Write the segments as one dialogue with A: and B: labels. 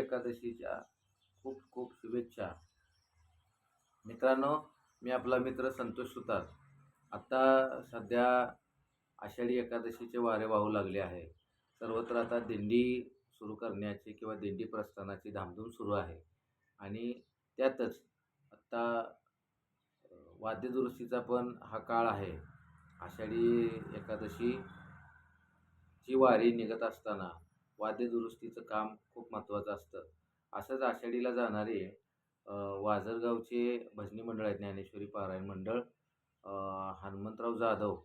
A: एकादशीच्या खूप खूप शुभेच्छा. मित्रांनो, मी आपला मित्र संतोष सुतार. आता सध्या आषाढी एकादशीचे वारे वाहू लागले आहे. सर्वत्र आता दिंडी सुरू करण्याची किंवा दिंडी प्रस्थानाची धामधूम सुरू आहे. आणि त्यातच आता वाद्यदुरुस्तीचा पण हा काळ आहे. आषाढी एकादशी ची वारी निघत असताना वाद्यदुरुस्तीचं काम खूप महत्त्वाचं असतं. असंच आषाढीला जाणारे वाजरगावचे भजनी मंडळ आहेत, ज्ञानेश्वरी पारायण मंडळ, हनुमंतराव जाधव,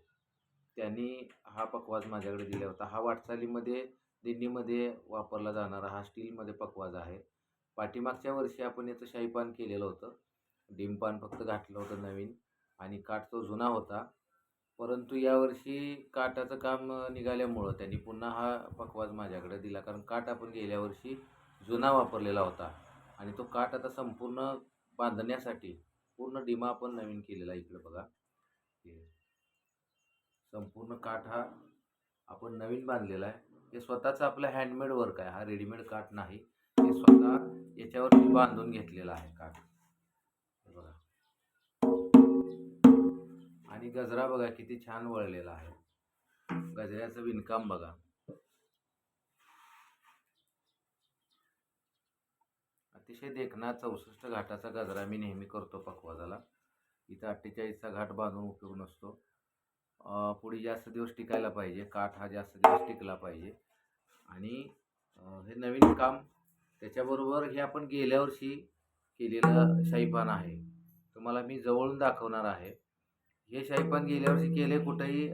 A: त्यांनी हा पखवाज माझ्याकडे दिला होता. हा वाटचालीमध्ये दिंडीमध्ये वापरला जाणारा हा स्टीलमध्ये पखवाज आहे. पाठीमागच्या वर्षी आपण याचं शाईपान केलेलं होतं. डिंपान फक्त घातलं होतं नवीन, आणि काठ तो जुना होता. परंतु यावर्षी काठाचं काम निघाल्यामुळं त्यांनी पुन्हा हा पखवाज माझ्याकडे दिला, कारण काठ आपण गेल्या वर्षी जुना वापरलेला होता. आणि तो काठ आता संपूर्ण बांधण्यासाठी पूर्ण डिमा आपण नवीन केलेला. इकडे बघा, संपूर्ण काठ हा आपण नवीन बांधलेला आहे. हे स्वतःचं आपलं हँडमेड वर्क आहे. हा रेडीमेड काठ नाही, हे स्वतः याच्यावरती बांधून घेतलेला आहे काठ. बघा, आणि गजरा बघा किती छान वळलेला आहे. गजऱ्याचं विणकाम बघा. अतिशय देखणा 64 घाटाचा गजरा मी नेहमी करतो पखवाजाला. इथं 48चा घाट बांधून उपयोग नसतो. पुढे जास्त दिवस टिकायला पाहिजे, काठ हा जास्त दिवस टिकला पाहिजे. आणि हे नवीन काम, त्याच्याबरोबर हे आपण गेल्या वर्षी केलेलं शाईपान आहे, तुम्हाला मी जवळून दाखवणार आहे. हे शाईपान गेल्या वर्षी केले, कुठेही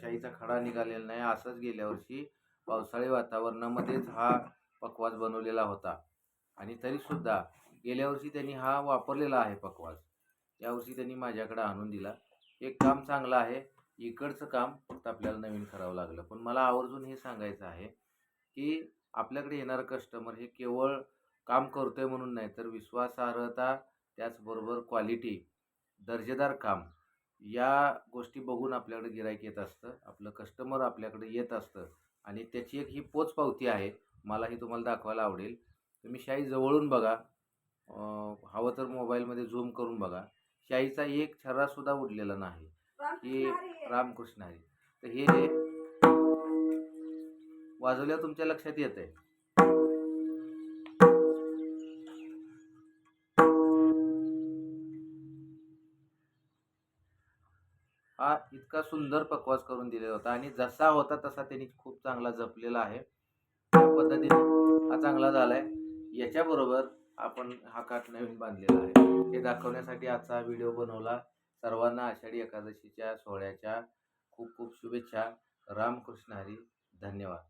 A: शाईचा खडा निघालेला नाही. असंच गेल्या वर्षी पावसाळी वातावरणामध्येच हा पखवाज बनवलेला होता. आणि तरीसुद्धा गेल्या वर्षी त्यांनी हा वापरलेला आहे पखवाज. यावर्षी त्यांनी माझ्याकडे आणून दिला. हे काम चांगलं आहे. इकडचं काम फक्त आपल्याला नवीन करावं लागलं. पण मला आवर्जून हे सांगायचं आहे की आपल्याकडे येणारं कस्टमर हे केवळ काम करतोय म्हणून नाही, तर विश्वासार्हता, त्याचबरोबर क्वालिटी, दर्जेदार काम, या गोष्टी बघून आपल्याकडे गिऱ्हाईक येत असतं. आपलं कस्टमर आपल्याकडे येत असतं. आणि त्याची एक ही पोचपावती आहे. मला ही तुम्हाला दाखवायला आवडेल. तुम्ही शाई जवळून बघा, हवं तर मोबाईलमध्ये झूम करून बघा. शाईचा एक छर्रासुद्धा उडलेला नाही. की रामकृष्ण हरी. तर हे वाजवल्यावर तुमच्या लक्षात येत आहे. हा इतका सुंदर पखवाज करून दिलेला होता, आणि जसा होता तसा त्यांनी खूप चांगला जपलेला आहे. त्या पद्धतीने हा चांगला झालाय. याच्याबरोबर आपण हा काठ नवीन बांधलेला आहे, हे दाखवण्यासाठी आजचा व्हिडिओ बनवला. सर्वांना आषाढी एकादशीच्या सोहळ्याच्या खूप खूप शुभेच्छा. रामकृष्ण हरी. धन्यवाद.